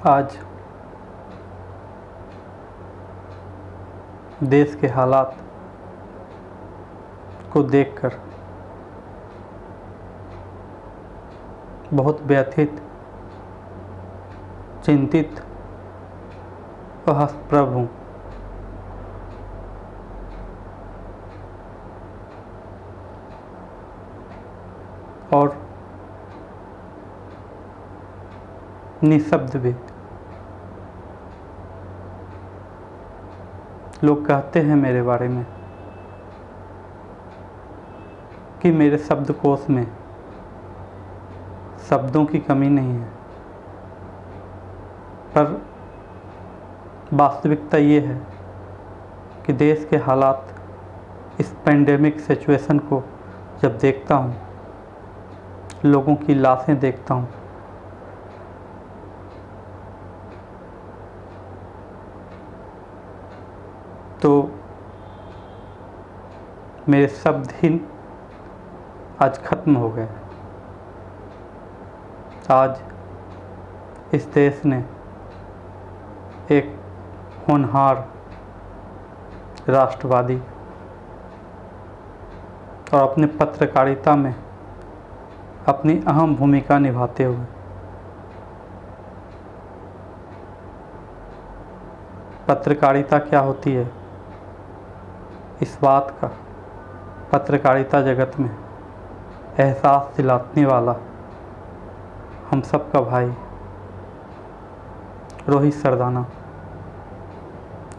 आज देश के हालात को देखकर बहुत व्यथित, चिंतित और हतप्रभ हूँ। और निःशब्द भी। लोग कहते हैं मेरे बारे में कि मेरे शब्दकोश में शब्दों की कमी नहीं है, पर वास्तविकता ये है कि देश के हालात, इस पेंडेमिक सिचुएशन को जब देखता हूँ, लोगों की लाशें देखता हूँ, तो मेरे शब्द ही आज खत्म हो गए। आज इस देश ने एक होनहार राष्ट्रवादी और अपने पत्रकारिता में अपनी अहम भूमिका निभाते हुए पत्रकारिता क्या होती है, इस बात का पत्रकारिता जगत में एहसास दिलाने वाला हम सब का भाई रोहित सरदाना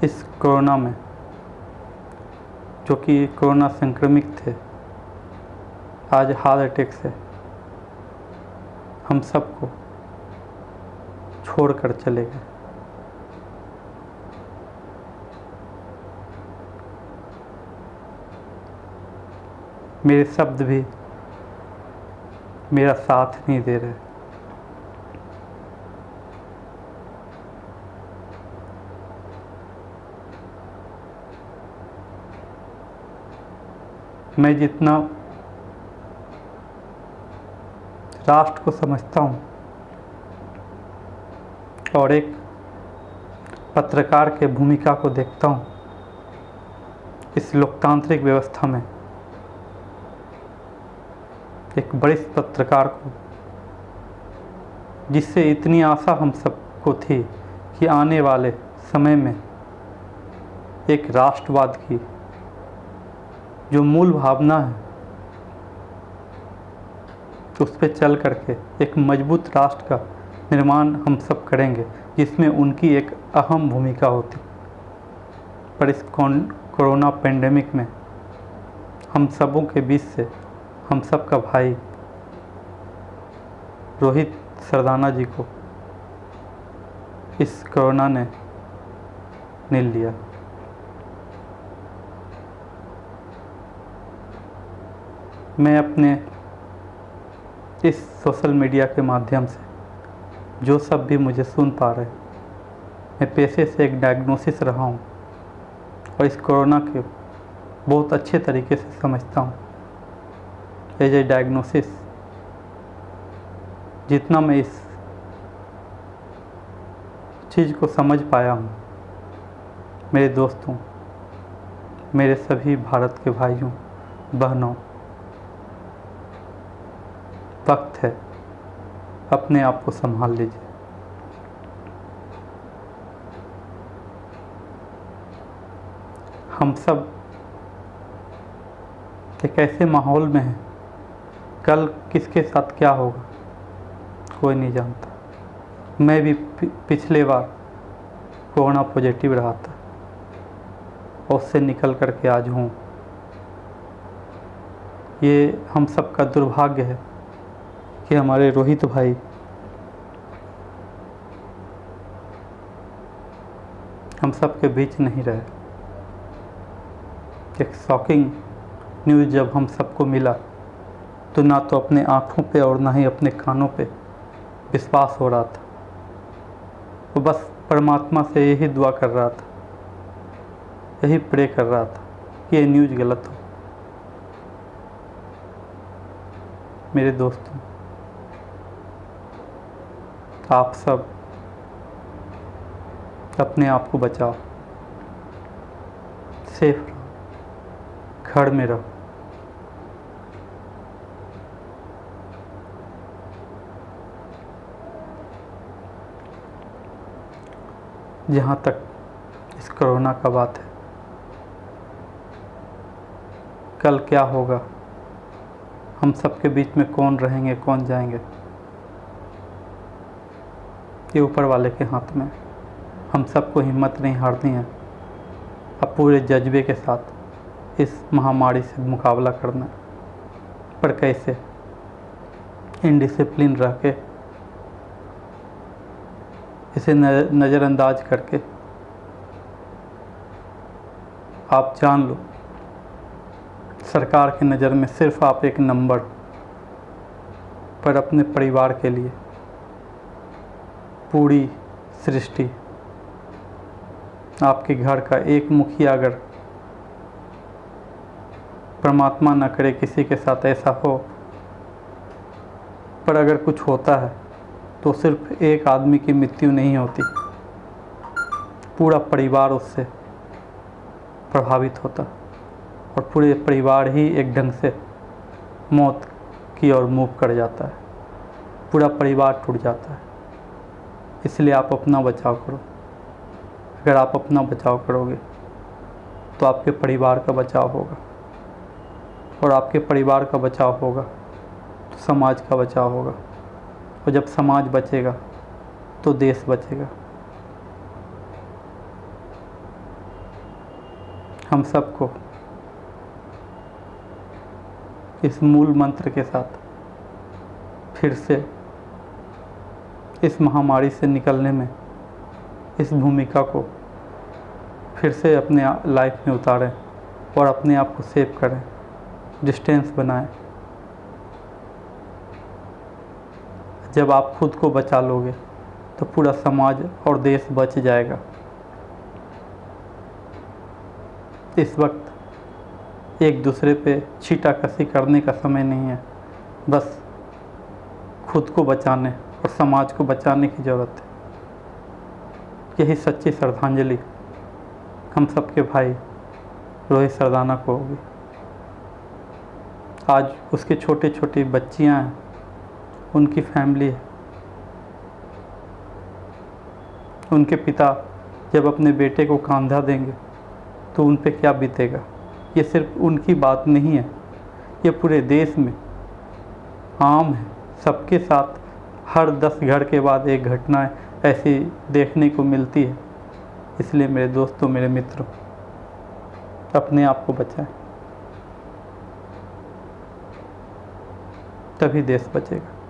इस कोरोना में, जो कि कोरोना संक्रमित थे, आज हार्ट अटैक से हम सबको छोड़कर चले गए। मेरे शब्द भी मेरा साथ नहीं दे रहे। मैं जितना राष्ट्र को समझता हूँ और एक पत्रकार के भूमिका को देखता हूँ इस लोकतांत्रिक व्यवस्था में, एक वरिष्ठ पत्रकार को, जिससे इतनी आशा हम सबको थी कि आने वाले समय में एक राष्ट्रवाद की जो मूल भावना है उस पर चल करके एक मजबूत राष्ट्र का निर्माण हम सब करेंगे, जिसमें उनकी एक अहम भूमिका होती। पर इस कोरोना पेंडेमिक में हम सबों के बीच से हम सब का भाई रोहित सरदाना जी को इस कोरोना ने नील लिया। मैं अपने इस सोशल मीडिया के माध्यम से जो सब भी मुझे सुन पा रहे, मैं पेशे से एक डायग्नोसिस रहा हूँ और इस कोरोना के बहुत अच्छे तरीके से समझता हूँ। एज ए डायग्नोसिस, जितना मैं इस चीज़ को समझ पाया हूँ, मेरे दोस्तों, मेरे सभी भारत के भाइयों बहनों, वक्त है अपने आप को संभाल लीजिए। हम सब एक ऐसे माहौल में हैं, कल किसके साथ क्या होगा कोई नहीं जानता। मैं भी पिछले बार कोरोना पॉजिटिव रहा था और उससे निकल करके आज हूँ। ये हम सब का दुर्भाग्य है कि हमारे रोहित भाई हम सब के बीच नहीं रहे। एक शॉकिंग न्यूज़ जब हम सबको मिला तो ना तो अपने आँखों पे और ना ही अपने कानों पे विश्वास हो रहा था। वो बस परमात्मा से यही दुआ कर रहा था, यही प्रे कर रहा था कि ये न्यूज़ गलत हो। मेरे दोस्तों, आप सब अपने आप को बचाओ, सेफ रहो, घर में रहो। जहाँ तक इस कोरोना का बात है, कल क्या होगा, हम सबके बीच में कौन रहेंगे कौन जाएंगे, ये ऊपर वाले के हाथ में। हम सबको हिम्मत नहीं हारनी है, अब पूरे जज्बे के साथ इस महामारी से मुकाबला करना है। पर कैसे? इनडिसिप्लिन रह के, इसे नज़रअंदाज करके। आप जान लो, सरकार की नज़र में सिर्फ आप एक नंबर, पर अपने परिवार के लिए पूरी सृष्टि। आपके घर का एक मुखिया, अगर परमात्मा न करे किसी के साथ ऐसा हो, पर अगर कुछ होता है तो सिर्फ एक आदमी की मृत्यु नहीं होती, पूरा परिवार उससे प्रभावित होता और पूरे परिवार ही एक ढंग से मौत की ओर मूव कर जाता है, पूरा परिवार टूट जाता है। इसलिए आप अपना बचाव करो। अगर आप अपना बचाव करोगे तो आपके परिवार का बचाव होगा, और आपके परिवार का बचाव होगा तो समाज का बचाव होगा, और जब समाज बचेगा तो देश बचेगा। हम सबको इस मूल मंत्र के साथ फिर से इस महामारी से निकलने में इस भूमिका को फिर से अपने लाइफ में उतारें और अपने आप को सेव करें, डिस्टेंस बनाएं। जब आप खुद को बचा लोगे तो पूरा समाज और देश बच जाएगा। इस वक्त एक दूसरे पे छीटाकशी करने का समय नहीं है, बस खुद को बचाने और समाज को बचाने की ज़रूरत है। यही सच्ची श्रद्धांजलि हम सबके भाई रोहित सरदाना को होगी। आज उसके छोटे छोटी बच्चियां हैं, उनकी फैमिली है, उनके पिता जब अपने बेटे को कंधा देंगे तो उन पे क्या बीतेगा। ये सिर्फ उनकी बात नहीं है, ये पूरे देश में आम है। सबके साथ हर 10 घर के बाद एक घटना ऐसी देखने को मिलती है। इसलिए मेरे दोस्तों, मेरे मित्रों, अपने आप को बचाएं, तभी देश बचेगा।